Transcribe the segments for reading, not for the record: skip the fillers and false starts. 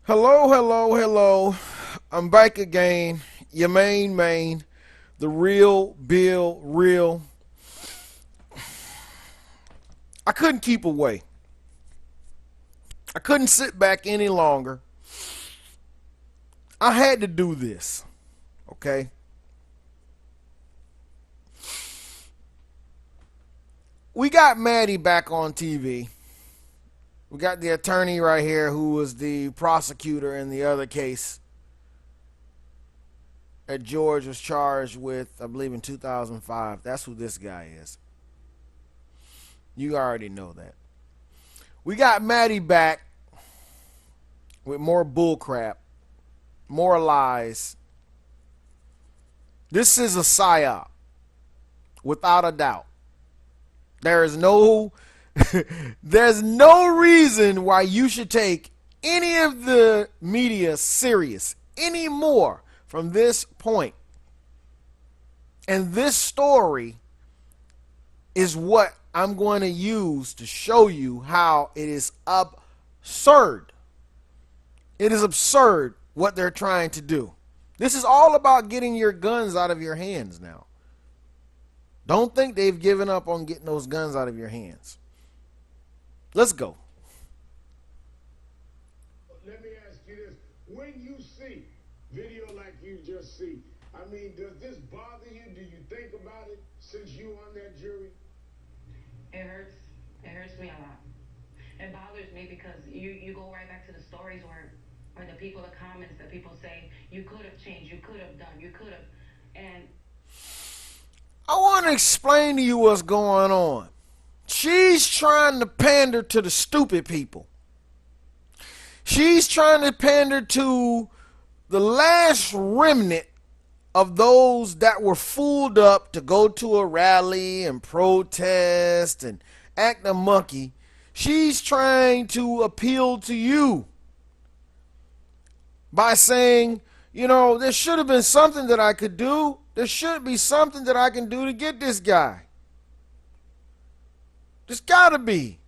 Hello, hello, hello. I'm back again. Your main, the real Bill Real. I couldn't keep away. I couldn't sit back any longer. I had to do this. Okay? We got Maddie back on TV. We got the attorney right here who was the prosecutor in the other case that George was charged with, I believe, in 2005. That's who this guy is. You already know that. We got Maddie back with more bullcrap, more lies. This is a psyop, without a doubt. There is no there's no reason why you should take any of the media serious anymore from this point. And this story is what I'm going to use to show you how it is absurd. It is absurd what they're trying to do. This is all about getting your guns out of your hands now. Don't think they've given up on getting those guns out of your hands. Let's go. Let me ask you this. When you see video like you just see, I mean, does this bother you? Do you think about it since you on that jury? It hurts. It hurts me a lot. It bothers me because you go right back to the stories where the people, the comments that people say, you could have changed, you could have done, you could have. And I want to explain to you what's going on. She's trying to pander to the stupid people. She's trying to pander to the last remnant of those that were fooled up to go to a rally and protest and act a monkey. She's trying to appeal to you by saying, you know, there should have been something that I could do. There should be something that I can do to get this guy. There's gotta be.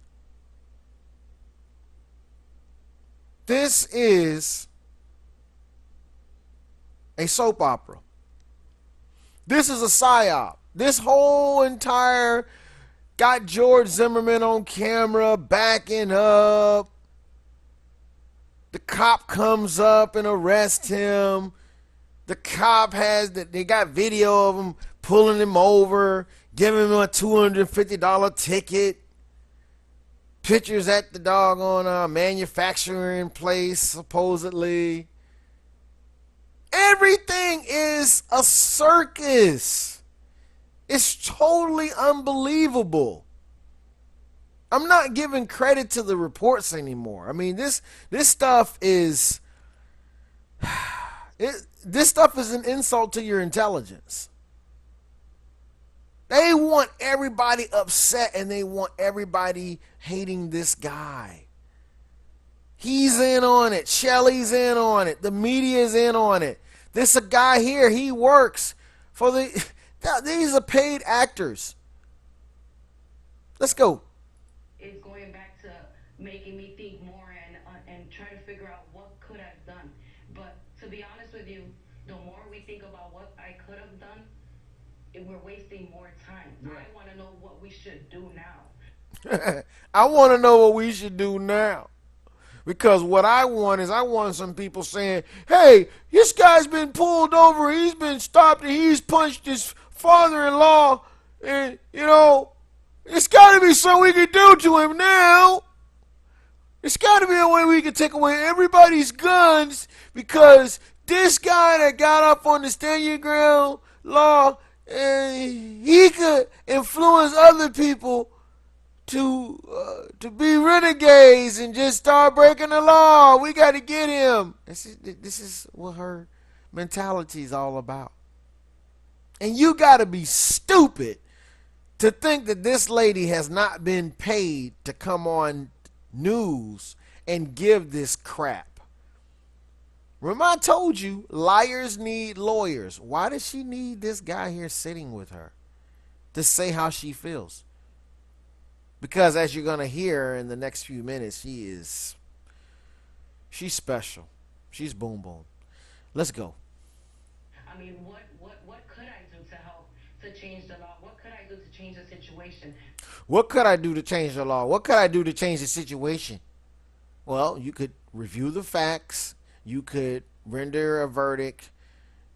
This is a soap opera. This is a psyop. This whole entire got George Zimmerman on camera backing up. The cop comes up and arrests him. The cop they got video of him pulling him over, giving him a $250 ticket. Pictures at the doggone manufacturing place, supposedly. Everything is a circus. It's totally unbelievable. I'm not giving credit to the reports anymore. I mean, this stuff is this stuff is an insult to your intelligence. They want everybody upset and they want everybody hating this guy. He's in on it. Shelly's in on it. The media's in on it. This a guy here. He works for these are paid actors. Let's go. it's going back to making me think more and try to figure out what could I've done. But to be honest with you, the more we think about what I could have done, we're wasting more time. Right. I want to know what we should do now. I want to know what we should do now. Because what I want some people saying, hey, this guy's been pulled over, he's been stopped, and he's punched his father-in-law, and, you know, it's got to be something we can do to him now. It's got to be a way we can take away everybody's guns, because this guy that got up on the stand your ground law, he could influence other people to be renegades and just start breaking the law. We got to get him. This is what her mentality is all about. And you got to be stupid to think that this lady has not been paid to come on news and give this crap. Remember I told you, liars need lawyers. Why does she need this guy here sitting with her to say how she feels? Because as you're going to hear in the next few minutes, She's special. She's boom boom. Let's go. I mean, what could I do to help to change the law? What could I do to change the situation? What could I do to change the law? What could I do to change the situation? Well, you could review the facts. You could render a verdict.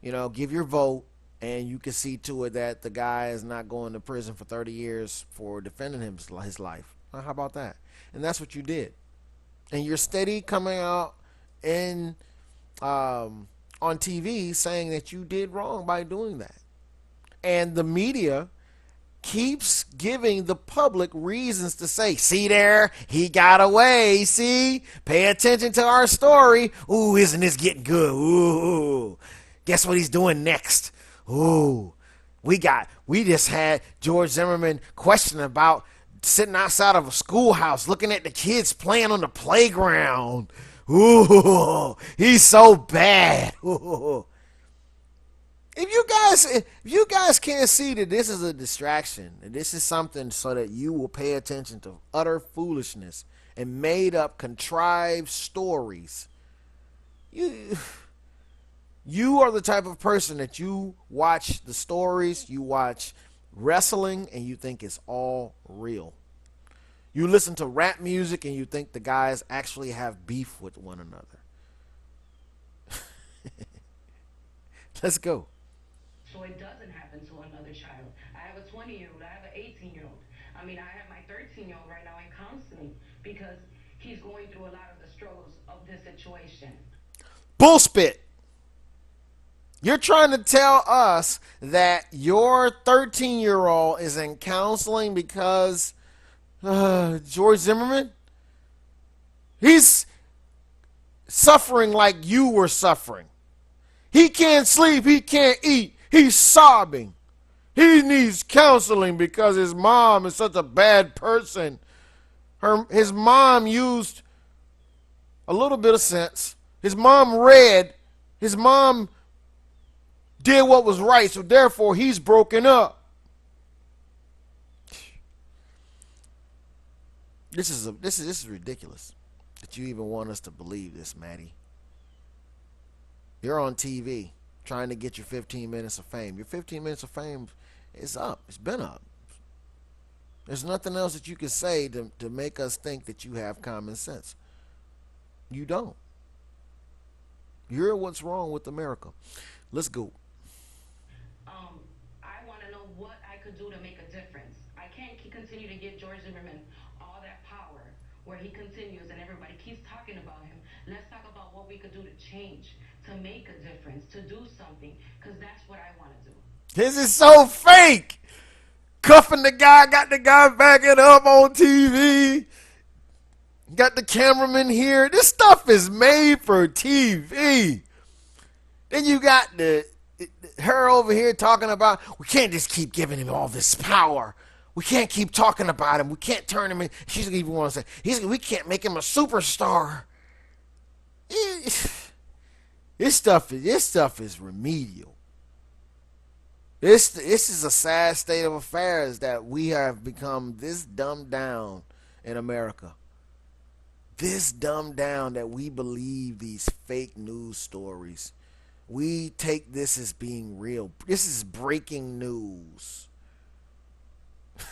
Give your vote, and you can see to it that the guy is not going to prison for 30 years for defending his life. How about that? And that's what you did. And you're steady coming out in on TV saying that you did wrong by doing that. And the media keeps giving the public reasons to say, see there, he got away, see? Pay attention to our story. Ooh, isn't this getting good? Ooh, guess what he's doing next? Ooh, we just had George Zimmerman question about sitting outside of a schoolhouse looking at the kids playing on the playground. Ooh, he's so bad. Ooh. If you guys can't see that this is a distraction, and this is something so that you will pay attention to utter foolishness and made up contrived stories, you are the type of person that you watch the stories, you watch wrestling, and you think it's all real. You listen to rap music and you think the guys actually have beef with one another. Let's go. So it doesn't happen to another child. I have a 20-year-old. I have an 18-year-old. I mean, I have my 13-year-old right now in counseling because he's going through a lot of the struggles of this situation. Bullspit. You're trying to tell us that your 13-year-old is in counseling because George Zimmerman? He's suffering like you were suffering. He can't sleep. He can't eat. He's sobbing. He needs counseling because his mom is such a bad person. His mom used a little bit of sense. His mom read. His mom did what was right, so therefore he's broken up. This is ridiculous that you even want us to believe this, Maddie. You're on TV trying to get your 15 minutes of fame. Your 15 minutes of fame is up. It's been up. There's nothing else that you can say to make us think that you have common sense. You don't. You're what's wrong with America. Let's go. I want to know what I could do to make a difference. I can't continue to give George Zimmerman all that power where he continues and everybody keeps talking about him. Let's talk about what we could do to change, to make a difference, to do something, because that's what I want to do. This is so fake. Cuffing the guy, got the guy backing up on TV. Got the cameraman here. This stuff is made for TV. Then you got her over here talking about, we can't just keep giving him all this power. We can't keep talking about him. We can't turn him in. She's even want to say, we can't make him a superstar. This stuff is remedial. This is a sad state of affairs that we have become this dumbed down in America. This dumbed down that we believe these fake news stories. We take this as being real. This is breaking news.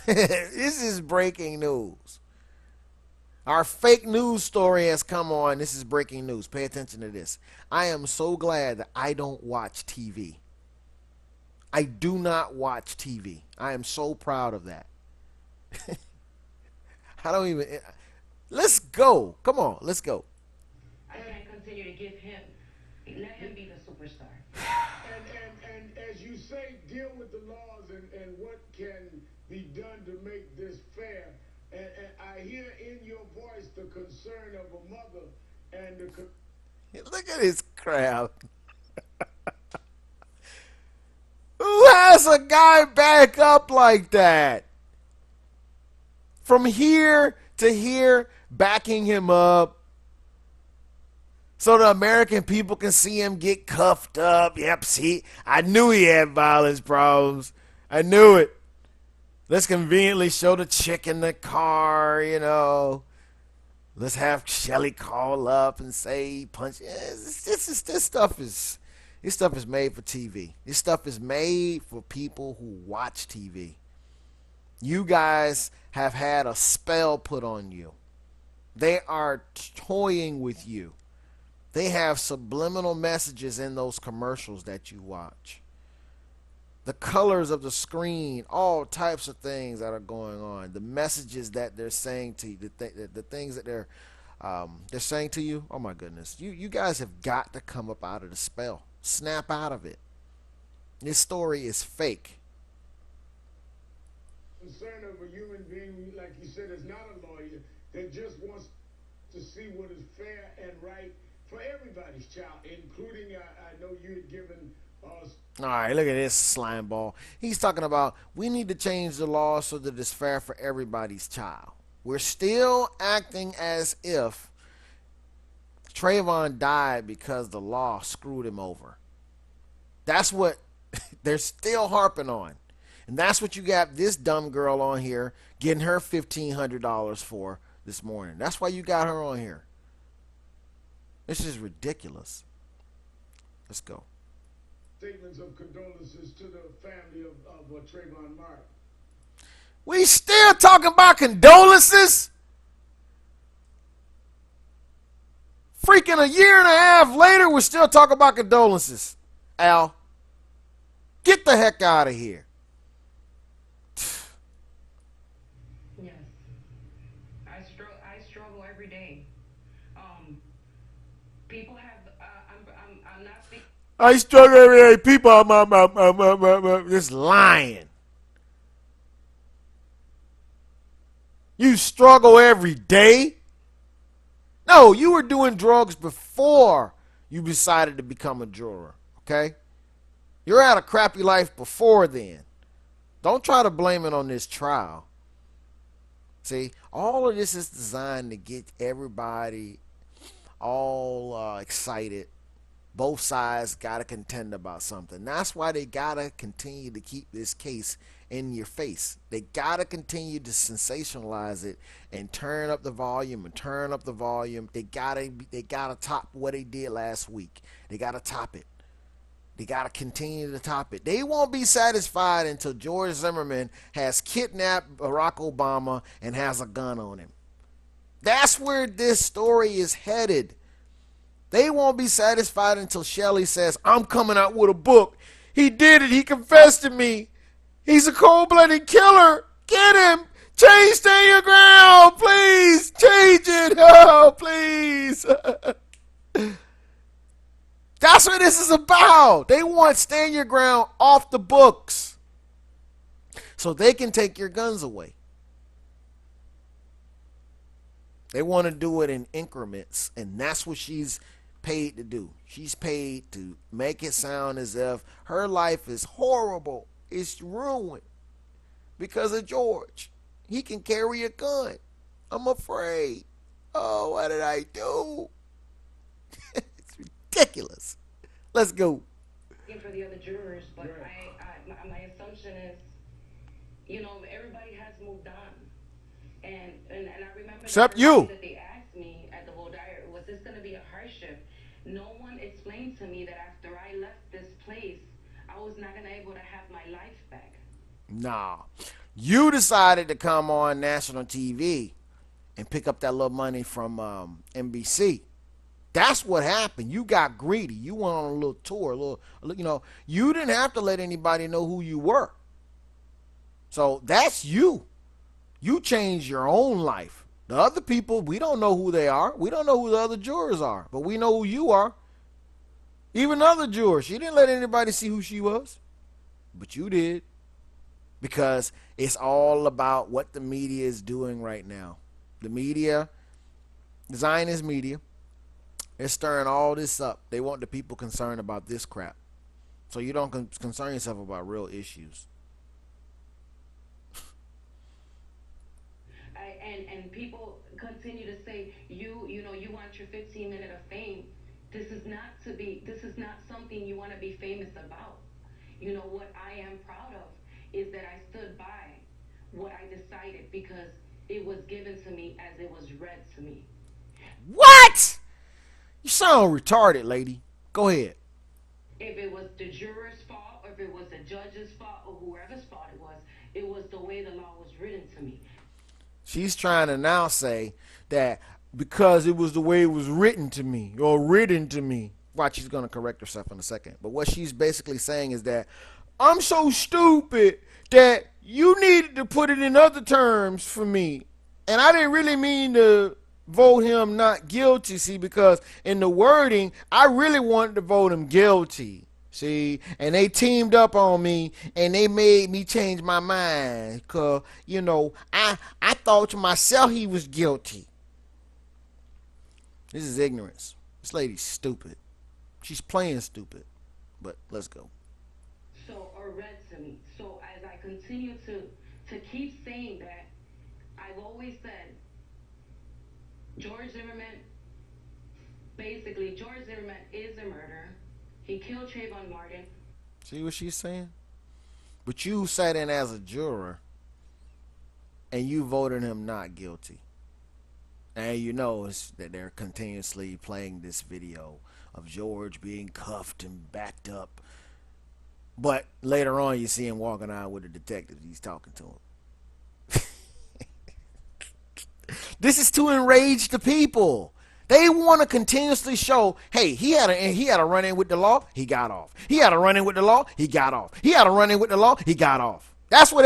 This is breaking news. Our fake news story has come on. This is breaking news. Pay attention to this. I am so glad that I don't watch TV. I do not watch TV. I am so proud of that. I don't even... Let's go. Come on, let's go. I can't continue to give him, let him be the superstar. And as you say, deal with the laws and what can be done to make this fair. And I hear in your voice the concern of a mother and Look at this crowd. Who has a guy back up like that? From here to here, backing him up so the American people can see him get cuffed up. Yep, see, I knew he had violence problems. I knew it. Let's conveniently show the chick in the car, Let's have Shelly call up and say punch. This stuff is made for TV. This stuff is made for people who watch TV. You guys have had a spell put on you. They are toying with you. They have subliminal messages in those commercials that you watch. The colors of the screen, all types of things that are going on. The messages that they're saying to you, the things that they're saying to you. Oh my goodness, you guys have got to come up out of the spell. Snap out of it. This story is fake. Concern of a human being, like you said, is not a lawyer that just wants to see what is fair and right for everybody's child, including, I know you had given us. All right, look at this slime ball. He's talking about we need to change the law so that it's fair for everybody's child. We're still acting as if Trayvon died because the law screwed him over. That's what they're still harping on. And that's what you got this dumb girl on here getting her $1,500 for this morning. That's why you got her on here. This is ridiculous. Let's go. Statements of condolences to the family of Trayvon Martin. We still talking about condolences? Freaking a year and a half later, we're still talking about condolences. Al, get the heck out of here. Yes. I struggle every day. People have, I'm not speaking. I struggle every day. People are just lying. You struggle every day? No, you were doing drugs before you decided to become a juror, okay? You're out a crappy life before then. Don't try to blame it on this trial. See, all of this is designed to get everybody all excited. Both sides got to contend about something. That's why they got to continue to keep this case in your face. They got to continue to sensationalize it and turn up the volume and turn up the volume. They got to top what they did last week. They got to top it. They got to continue to top it. They won't be satisfied until George Zimmerman has kidnapped Barack Obama and has a gun on him. That's where this story is headed. They won't be satisfied until Shelley says, I'm coming out with a book. He did it. He confessed to me. He's a cold-blooded killer. Get him. Change, stand your ground. Please. Change it. Oh, please. That's what this is about. They want stand your ground off the books so they can take your guns away. They want to do it in increments, and that's what she's paid to do. She's paid to make it sound as if her life is horrible. It's ruined because of George. He can carry a gun. I'm afraid. Oh, what did I do? It's ridiculous. Let's go. For the other jurors, but my assumption is, everybody has moved on. And I remember Except the you. that they asked me at the Vote Diary, was this going to be a hardship? No one explained to me that after I left this place, I was not going to be able to have my life back. Nah. You decided to come on national TV and pick up that little money from NBC. That's what happened. You got greedy. You went on a little tour, you didn't have to let anybody know who you were. So that's you. You changed your own life. The other people, we don't know who they are. We don't know who the other jurors are, but we know who you are. Even the other jurors, she didn't let anybody see who she was, but you did, because it's all about what the media is doing right now. The media, Zionist media, they're stirring all this up. They want the people concerned about this crap, so you don't concern yourself about real issues. And people continue to say, you want your 15 minutes of fame. This is not something you want to be famous about. What I am proud of is that I stood by what I decided, because it was given to me as it was read to me. What? You sound retarded, lady. Go ahead. If it was the juror's fault, or if it was the judge's fault, or whoever's fault it was the way the law was written to me. She's trying to now say that because it was the way it was written to me or written to me. Watch, she's going to correct herself in a second. But what she's basically saying is that I'm so stupid that you needed to put it in other terms for me. And I didn't really mean to vote him not guilty, see, because in the wording, I really wanted to vote him guilty. See, and they teamed up on me and they made me change my mind. Cause, I thought to myself he was guilty. This is ignorance. This lady's stupid. She's playing stupid. But let's go. So, or read to me. So as I continue to keep saying that, I've always said George Zimmerman is a murderer. He killed Trayvon Martin. See what she's saying? But you sat in as a juror and you voted him not guilty. And you know that they're continuously playing this video of George being cuffed and backed up. But later on you see him walking out with a detective. He's talking to him. This is to enrage the people. They want to continuously show, hey, he had a run-in with the law, he got off. He had a run-in with the law, he got off. He had a run-in with the law, he got off. That's what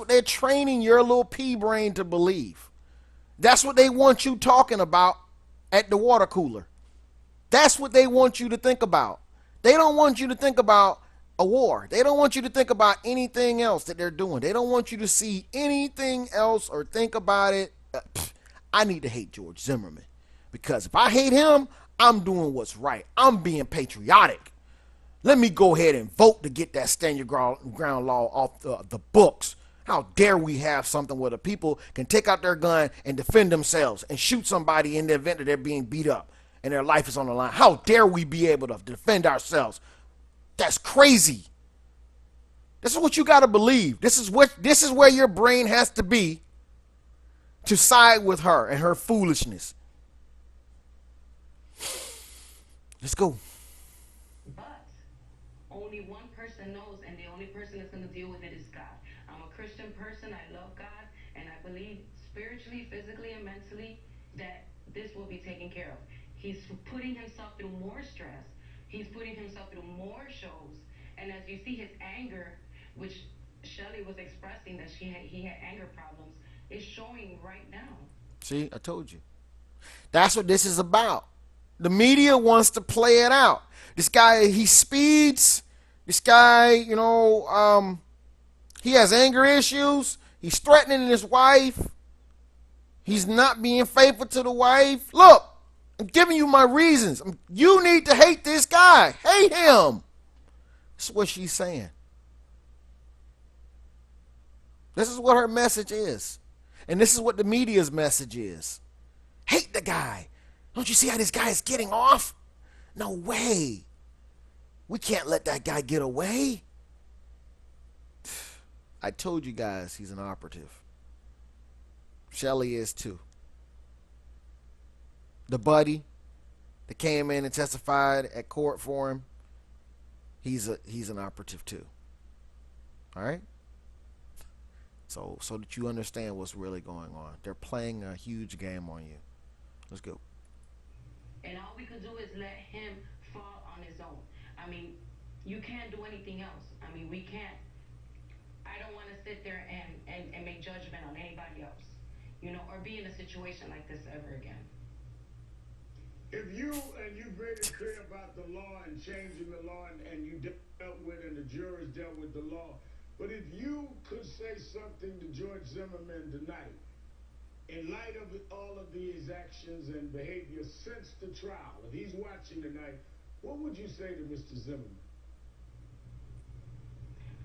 they're training your little pea brain to believe. That's what they want you talking about at the water cooler. That's what they want you to think about. They don't want you to think about a war. They don't want you to think about anything else that they're doing. They don't want you to see anything else or think about it. I need to hate George Zimmerman. Because if I hate him, I'm doing what's right. I'm being patriotic. Let me go ahead and vote to get that stand your ground law off the books. How dare we have something where the people can take out their gun and defend themselves and shoot somebody in the event that they're being beat up and their life is on the line. How dare we be able to defend ourselves? That's crazy. This is what you got to believe. This is where your brain has to be to side with her and her foolishness. Let's go. But only one person knows, and the only person that's going to deal with it is God. I'm a Christian person. I love God, and I believe spiritually, physically, and mentally that this will be taken care of. He's putting himself through more stress. He's putting himself through more shows. And as you see his anger, which Shelly was expressing that he had anger problems, is showing right now. See, I told you. That's what this is about. The media wants to play it out. This guy, he speeds. This guy, he has anger issues. He's threatening his wife. He's not being faithful to the wife. Look, I'm giving you my reasons. You need to hate this guy. Hate him. That's what she's saying. This is what her message is. And this is what the media's message is. Hate the guy. Don't you see how this guy is getting off? No way. We can't let that guy get away. I told you guys he's an operative. Shelly is too. The buddy that came in and testified at court for him, he's an operative too. All right? So that you understand what's really going on. They're playing a huge game on you. Let's go. And all we could do is let him fall on his own. I mean, you can't do anything else. I mean, we can't. I don't want to sit there and make judgment on anybody else, or be in a situation like this ever again. If you've made it clear about the law and changing the law and you dealt with and the jurors dealt with the law, but if you could say something to George Zimmerman tonight, in light of all of these actions and behavior since the trial, if he's watching tonight, what would you say to Mr. Zimmerman?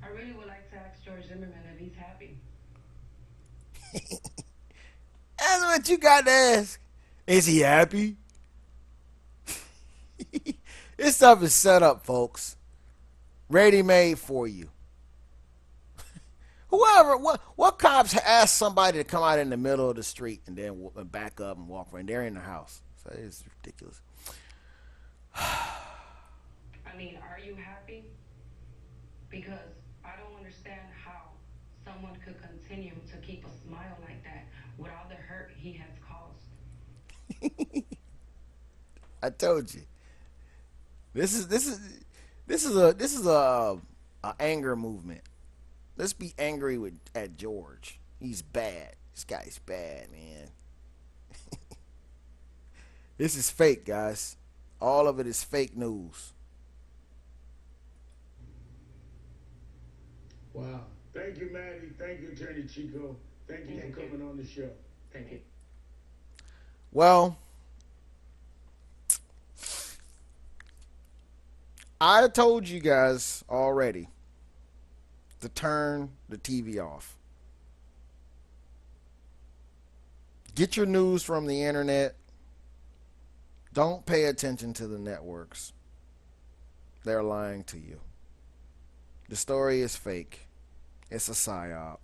I really would like to ask George Zimmerman if he's happy. That's what you got to ask. Is he happy? This stuff is set up, folks. Ready-made for you. Whoever, what cops ask somebody to come out in the middle of the street and then back up and walk around? They're in the house. So it's ridiculous. I mean, are you happy? Because I don't understand how someone could continue to keep a smile like that with all the hurt he has caused. I told you. This is a anger movement. Let's be angry at George. He's bad. This guy's bad, man. This is fake, guys. All of it is fake news. Wow. Thank you, Maddie. Thank you, Attorney Chico. Thank you for coming on the show. Thank you. Well, I told you guys already to turn the TV off. Get your news from the internet. Don't pay attention to the networks. They're lying to you. The story is fake. It's a psyop.